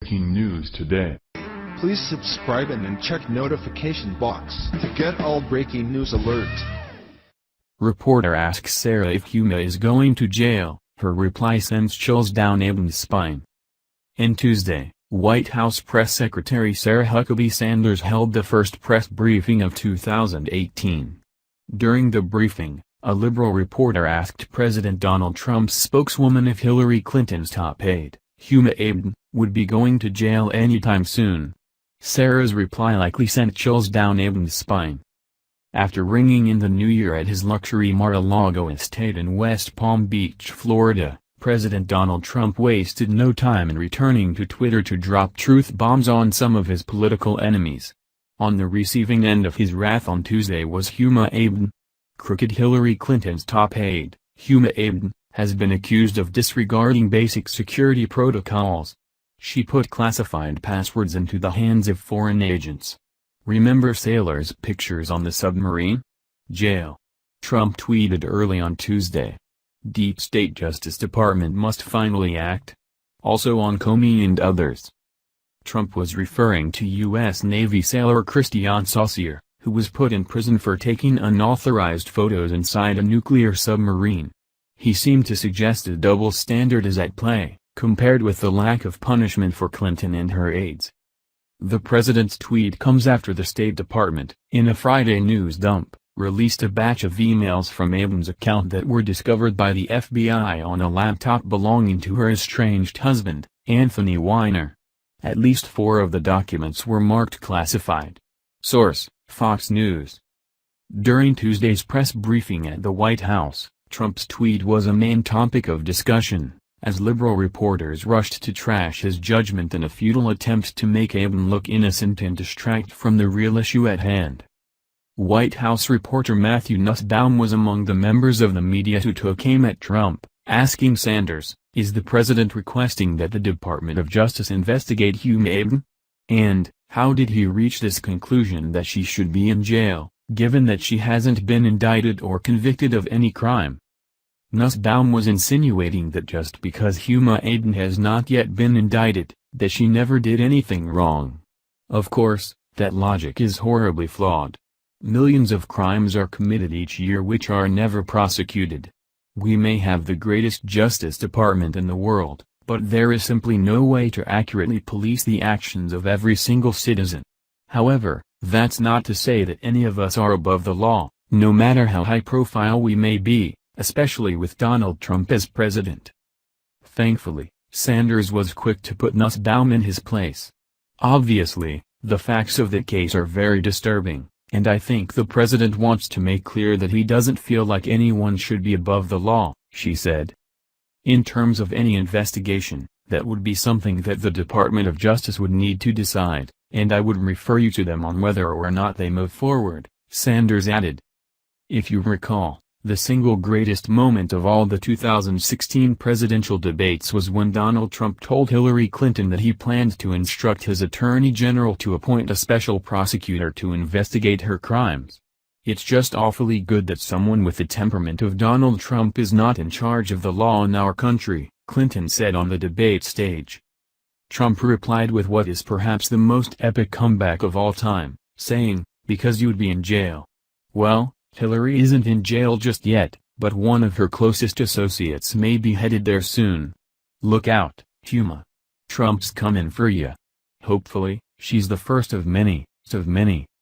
Breaking news today. Please subscribe and then check notification box to get all breaking news alerts. Reporter asks Sarah if Huma is going to jail. Her reply sends chills down Abedin's spine. On Tuesday, White House Press Secretary Sarah Huckabee Sanders held the first press briefing of 2018. During the briefing, a liberal reporter asked President Donald Trump's spokeswoman if Hillary Clinton's top aide, Huma Abedin, would be going to jail anytime soon. Sarah's reply likely sent chills down Abedin's spine. After ringing in the new year at his luxury Mar-a-Lago estate in West Palm Beach, Florida, President Donald Trump wasted no time in returning to Twitter to drop truth bombs on some of his political enemies. On the receiving end of his wrath on Tuesday was Huma Abedin. Crooked Hillary Clinton's top aide, Huma Abedin, has been accused of disregarding basic security protocols. She put classified passwords into the hands of foreign agents. Remember sailors' pictures on the submarine? Jail. Trump tweeted early on Tuesday. Deep State Justice Department must finally act. Also on Comey and others. Trump was referring to U.S. Navy sailor Christian Saucier, who was put in prison for taking unauthorized photos inside a nuclear submarine. He seemed to suggest a double standard is at play, compared with the lack of punishment for Clinton and her aides. The president's tweet comes after the State Department, in a Friday news dump, released a batch of emails from Abedin's account that were discovered by the FBI on a laptop belonging to her estranged husband, Anthony Weiner. At least 4 of the documents were marked classified. Source: Fox News. During Tuesday's press briefing at the White House, Trump's tweet was a main topic of discussion, as liberal reporters rushed to trash his judgment in a futile attempt to make Abedin look innocent and distract from the real issue at hand. White House reporter Matthew Nussbaum was among the members of the media who took aim at Trump, asking Sanders, "Is the president requesting that the Department of Justice investigate Huma Abedin? And, how did he reach this conclusion that she should be in jail, given that she hasn't been indicted or convicted of any crime?" Nussbaum was insinuating that just because Huma Abedin has not yet been indicted, that she never did anything wrong. Of course, that logic is horribly flawed. Millions of crimes are committed each year which are never prosecuted. We may have the greatest Justice Department in the world, but there is simply no way to accurately police the actions of every single citizen. However, that's not to say that any of us are above the law, no matter how high profile we may be, especially with Donald Trump as president. Thankfully, Sanders was quick to put Nussbaum in his place. Obviously, the facts of that case are very disturbing, and I think the president wants to make clear that he doesn't feel like anyone should be above the law, she said. In terms of any investigation, that would be something that the Department of Justice would need to decide, and I would refer you to them on whether or not they move forward, Sanders added. If you recall, the single greatest moment of all the 2016 presidential debates was when Donald Trump told Hillary Clinton that he planned to instruct his attorney general to appoint a special prosecutor to investigate her crimes. "It's just awfully good that someone with the temperament of Donald Trump is not in charge of the law in our country," Clinton said on the debate stage. Trump replied with what is perhaps the most epic comeback of all time, saying, "Because you'd be in jail." Well, Hillary isn't in jail just yet, but one of her closest associates may be headed there soon. Look out, Huma. Trump's coming for ya. Hopefully, she's the first of many.